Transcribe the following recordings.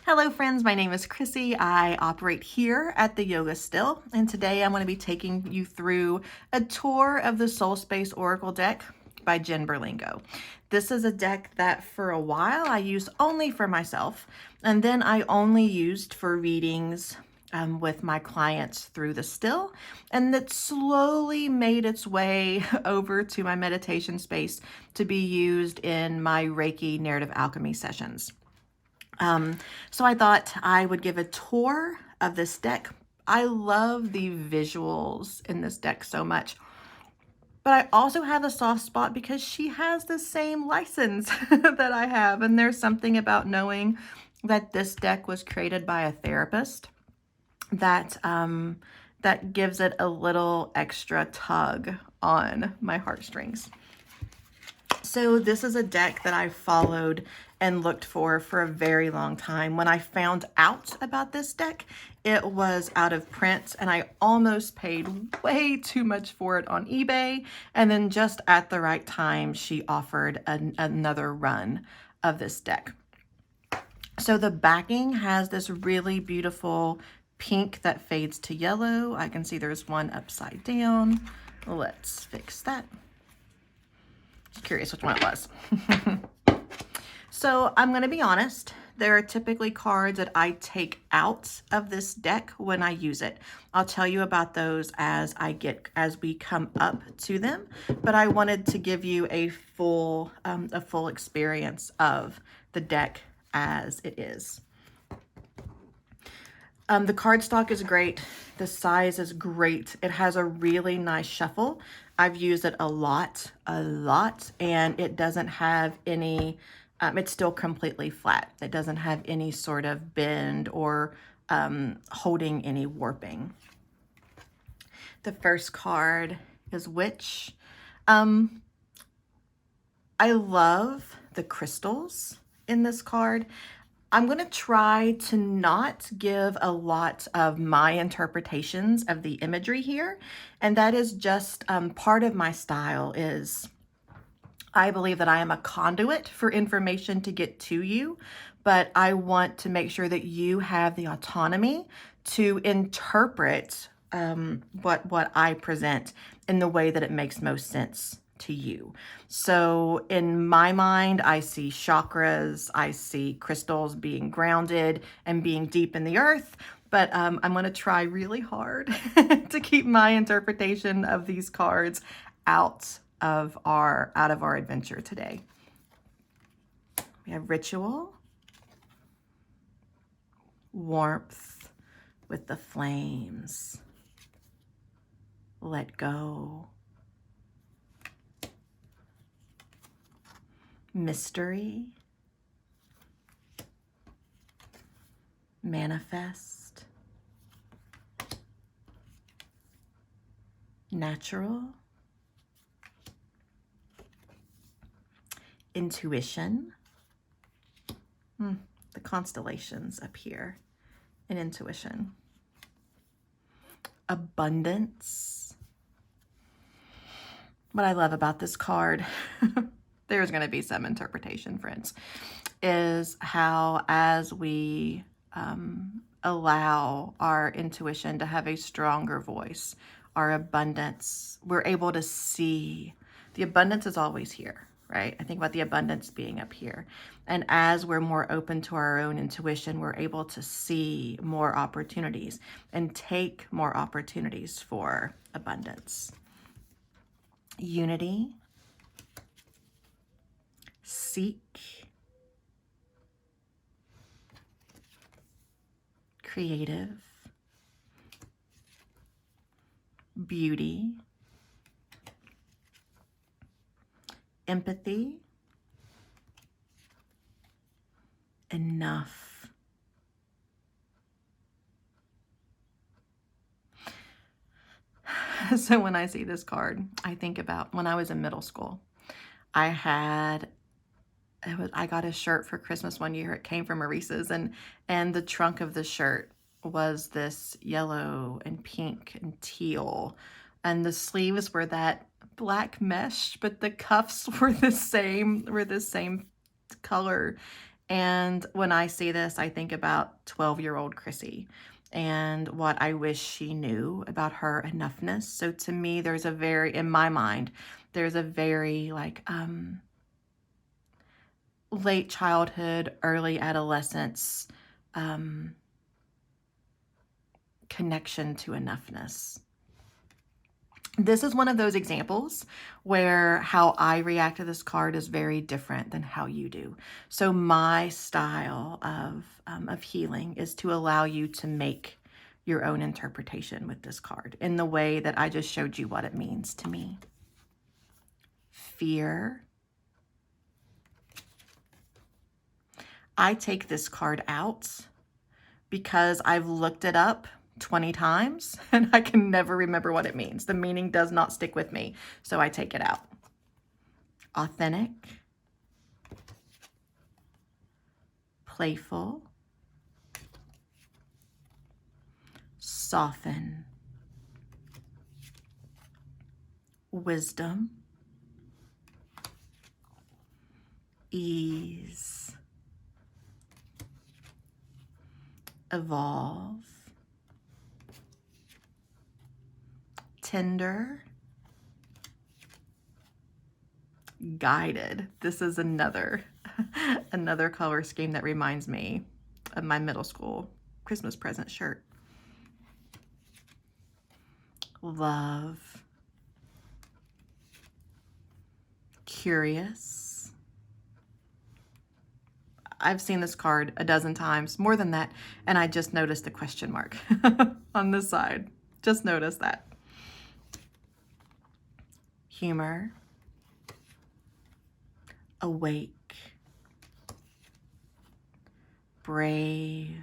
Hello friends, my name is Chrissy. I operate here at the Yoga Still, and today I'm going to be taking you through a tour of the Soulspace Oracle deck by Jen Berlingo. This is a deck that for a while I used only for myself, and then I only used for readings with my clients through the Still, and that slowly made its way over to my meditation space to be used in my Reiki narrative alchemy sessions. So I thought I would give a tour of this deck. I love the visuals in this deck so much, but I also have a soft spot because she has the same license that I have. And there's something about knowing that this deck was created by a therapist that, that gives it a little extra tug on my heartstrings. So this is a deck that I followed and looked for a very long time. When I found out about this deck, it was out of print and I almost paid way too much for it on eBay. And then just at the right time, she offered another run of this deck. So the backing has this really beautiful pink that fades to yellow. I can see there's one upside down. Let's fix that. Curious which one it was. So I'm going to be honest, there are typically cards that I take out of this deck when I use it. I'll tell you about those as we come up to them, but I wanted to give you a full experience of the deck as it is. The cardstock is great. The size is great. It has a really nice shuffle. I've used it a lot, and it doesn't have any, it's still completely flat. It doesn't have any sort of bend or holding any warping. The first card is Witch. I love the crystals in this card. I'm going to try to not give a lot of my interpretations of the imagery here. And that is just part of my style is I believe that I am a conduit for information to get to you, but I want to make sure that you have the autonomy to interpret what I present in the way that it makes most sense to you. So in my mind, I see chakras, I see crystals being grounded and being deep in the earth, but I'm going to try really hard to keep my interpretation of these cards out of our adventure today. We have Ritual, Warmth with the Flames, Let Go, Mystery, Manifest, Natural, Intuition, the constellations up here, and Intuition, Abundance. What I love about this card, there's going to be some interpretation, friends, is how as we allow our intuition to have a stronger voice, our abundance, we're able to see. The abundance is always here, right? I think about the abundance being up here. And as we're more open to our own intuition, we're able to see more opportunities and take more opportunities for abundance. Unity, Seek, Creative, Beauty, Empathy, Enough. So when I see this card, I think about when I was in middle school. I got a shirt for Christmas one year. It came from Maurice's, and the trunk of the shirt was this yellow and pink and teal, and the sleeves were that black mesh, but the cuffs were the same color. And when I see this, I think about 12-year-old Chrissy and what I wish she knew about her enoughness. So to me, there's a very, in my mind, there's a very like late childhood, early adolescence connection to enoughness. This is one of those examples where how I react to this card is very different than how you do. So my style of healing is to allow you to make your own interpretation with this card in the way that I just showed you what it means to me. Fear. I take this card out because I've looked it up 20 times and I can never remember what it means. The meaning does not stick with me, so I take it out. Authentic, playful, soften, wisdom, ease, evolve, tender, guided. This is another color scheme that reminds me of my middle school Christmas present shirt. Love, curious. I've seen this card a dozen times, more than that, and I just noticed the question mark on this side. Just noticed that. Humor, awake, brave,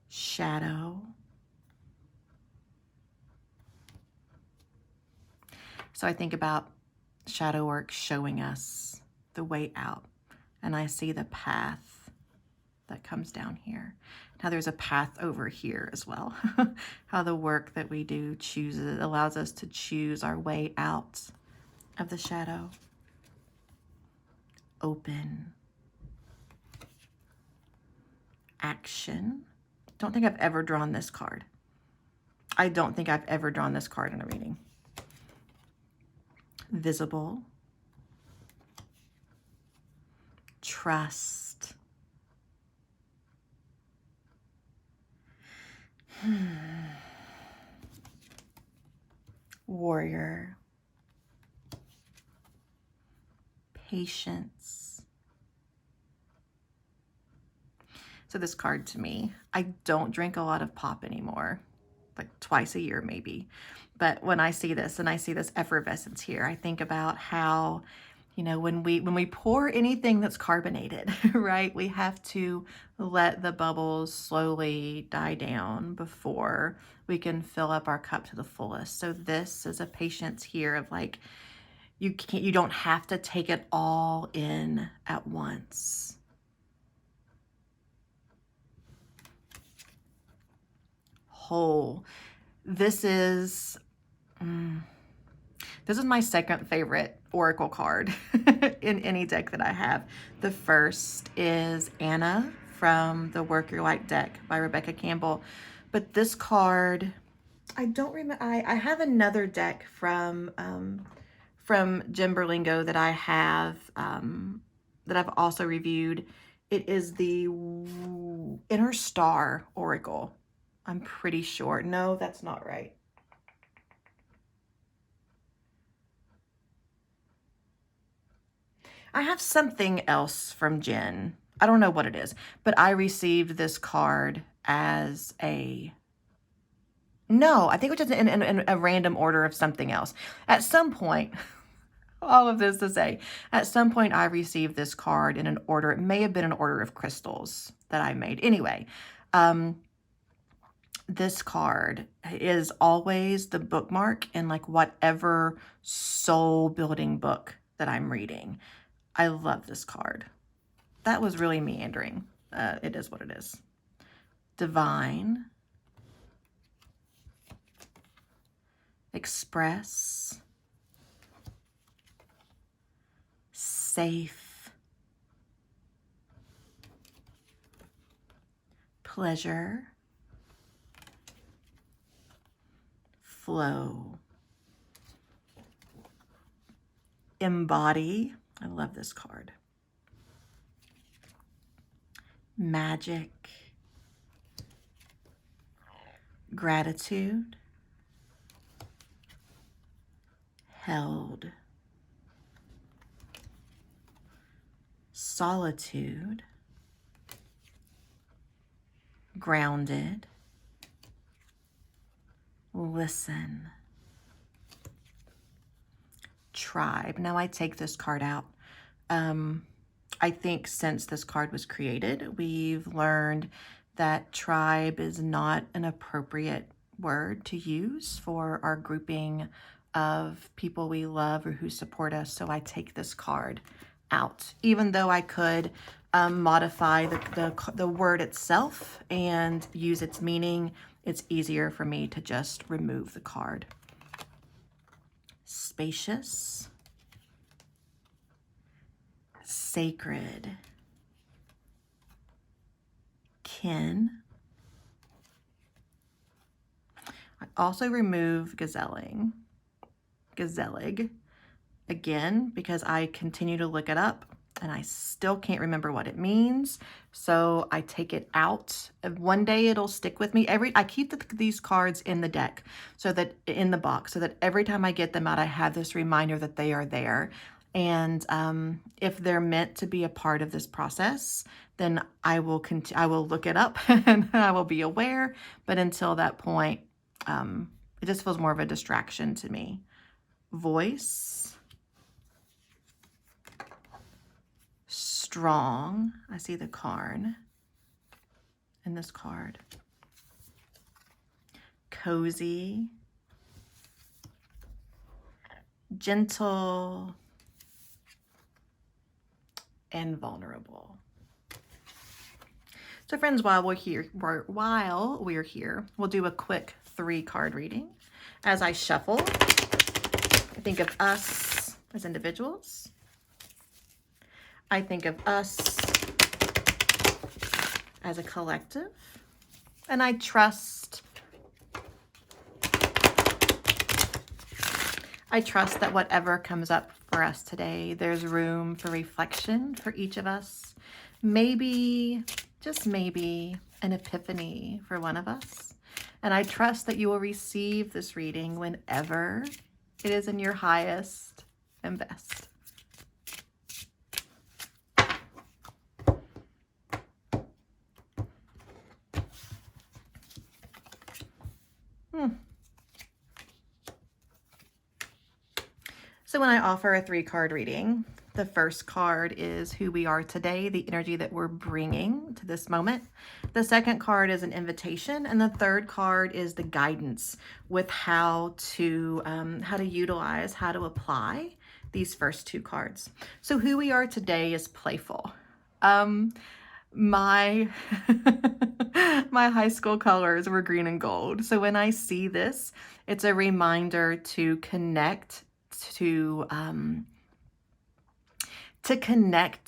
shadow. So I think about shadow work showing us the way out, and I see the path that comes down here. Now there's a path over here as well. How the work that we do allows us to choose our way out of the shadow. Open. Action. Don't think I've ever drawn this card. I don't think I've ever drawn this card in a reading. Visible. Trust. Warrior. Patience. So this card to me, I don't drink a lot of pop anymore, like twice a year maybe. But when I see this and I see this effervescence here, I think about how, you know, when we pour anything that's carbonated, right, we have to let the bubbles slowly die down before we can fill up our cup to the fullest. So this is a patience here of like, you don't have to take it all in at once. Whole. This is my second favorite oracle card in any deck that I have. The first is Anna from the Work Your Light deck by Rebecca Campbell. But this card, I don't remember. I have another deck from Jen Berlingo that I have that I've also reviewed. It is the Inner Star Oracle. I'm pretty sure. No, that's not right. I have something else from Jen. I don't know what it is, but I received this card as a... No, I think it was just in a random order of something else. At some point, all of this to say, at some point I received this card in an order. It may have been an order of crystals that I made. Anyway, this card is always the bookmark in like whatever soul building book that I'm reading. I love this card. That was really meandering. It is what it is. Divine. Express. safe, pleasure, flow, embody. I love this card. Magic, gratitude, held, solitude, grounded, listen, tribe. Now I take this card out. I think since this card was created, we've learned that tribe is not an appropriate word to use for our grouping of people we love or who support us. So I take this card out, even though I could modify the word itself and use its meaning. It's easier for me to just remove the card. Spacious, sacred, kin. I also remove gazellig, again, because I continue to look it up and I still can't remember what it means. So I take it out. One day it'll stick with me. I keep these cards in the deck, so that in the box, so that every time I get them out, I have this reminder that they are there. And if they're meant to be a part of this process, then I will look it up and I will be aware. But until that point, it just feels more of a distraction to me. Voice, strong. I see the Karn in this card. Cozy, gentle, and vulnerable. So friends, while we're here, we'll do a quick 3-card reading. As I shuffle, I think of us as individuals. I think of us as a collective. And I trust that whatever comes up for us today, there's room for reflection for each of us. Maybe, just maybe, an epiphany for one of us. And I trust that you will receive this reading whenever it is in your highest and best. So when I offer a 3-card reading, the first card is who we are today, the energy that we're bringing to this moment. The second card is an invitation, and the third card is the guidance with how to utilize, how to apply these first 2 cards. So who we are today is playful. My high school colors were green and gold. So when I see this, it's a reminder to connect to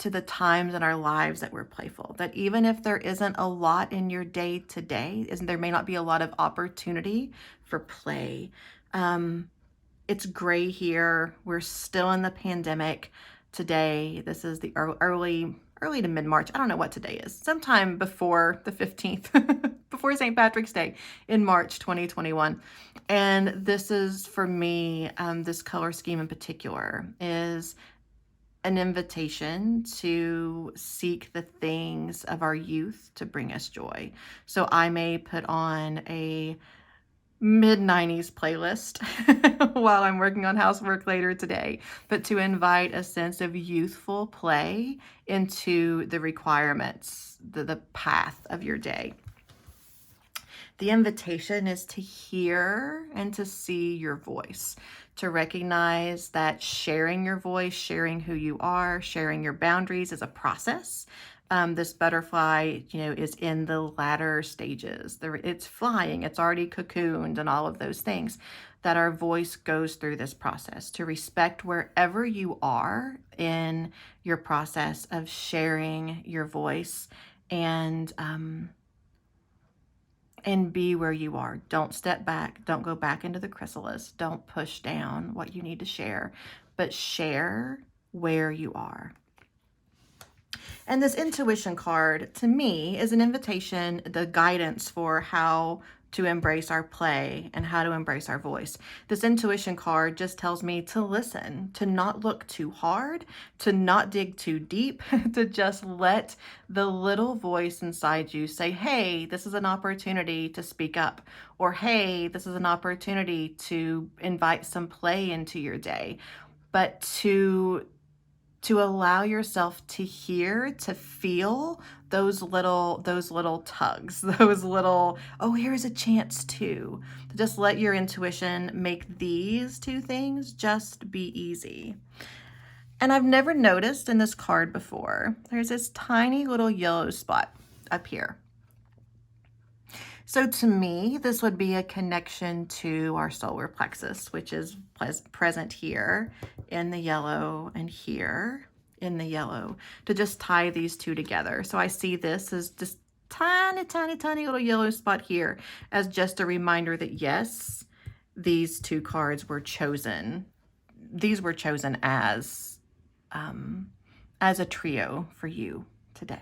the times in our lives that we're playful. That even if there isn't a lot in your day today, there may not be a lot of opportunity for play. It's gray here. We're still in the pandemic today. This is the early to mid-March. I don't know what today is. Sometime before the 15th, before St. Patrick's Day in March 2021. And this is, for me, this color scheme in particular is an invitation to seek the things of our youth to bring us joy. So I may put on a mid-90s playlist while I'm working on housework later today, but to invite a sense of youthful play into the requirements, the path of your day. The invitation is to hear and to see your voice, to recognize that sharing your voice, sharing who you are, sharing your boundaries is a process. This butterfly, is in the latter stages. It's flying, it's already cocooned and all of those things. that our voice goes through this process, to respect wherever you are in your process of sharing your voice, and be where you are. Don't step back. Don't go back into the chrysalis. Don't push down what you need to share, but share where you are. And this intuition card, to me, is an invitation, the guidance for how to embrace our play and how to embrace our voice. This intuition card just tells me to listen, to not look too hard, to not dig too deep, to just let the little voice inside you say, hey, this is an opportunity to speak up, or hey, this is an opportunity to invite some play into your day. But to allow yourself to hear, to feel those little tugs, those little, oh, here's a chance to just let your intuition make these two things just be easy. And I've never noticed in this card before, there's this tiny little yellow spot up here. So to me, this would be a connection to our solar plexus, which is present here in the yellow and here in the yellow, to just tie these two together. So I see this as just tiny, tiny, tiny little yellow spot here as just a reminder that yes, these two cards were chosen. These were chosen as a trio for you today.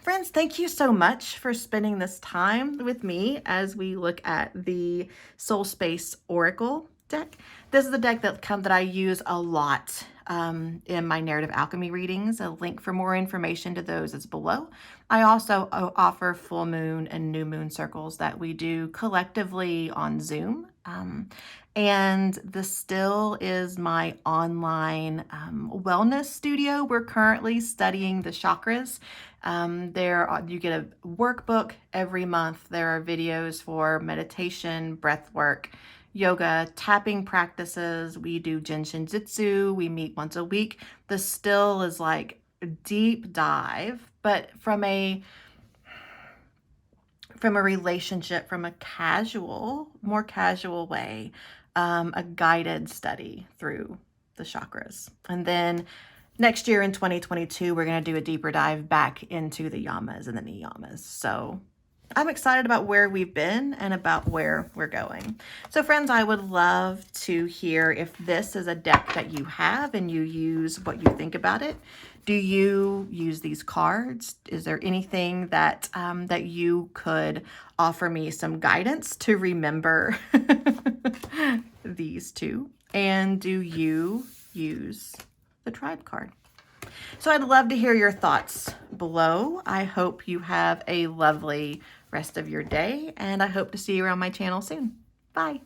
Friends, thank you so much for spending this time with me as we look at the Soulspace Oracle deck. This is a deck that I use a lot in my narrative alchemy readings. A link for more information to those is below. I also offer full moon and new moon circles that we do collectively on Zoom. And the Still is my online wellness studio. We're currently studying the chakras. You get a workbook every month. There are videos for meditation, breath work, yoga, tapping practices. We do Jinshin Jitsu. We meet once a week. The Still is like a deep dive, but from a relationship, from a more casual way, a guided study through the chakras. And then next year in 2022, we're going to do a deeper dive back into the yamas and the niyamas. So I'm excited about where we've been and about where we're going. So friends, I would love to hear if this is a deck that you have and you use, what you think about it. Do you use these cards? Is there anything that that you could offer me some guidance to remember these two? And do you use the tribe card? So I'd love to hear your thoughts below. I hope you have a lovely rest of your day, and I hope to see you around my channel soon. Bye.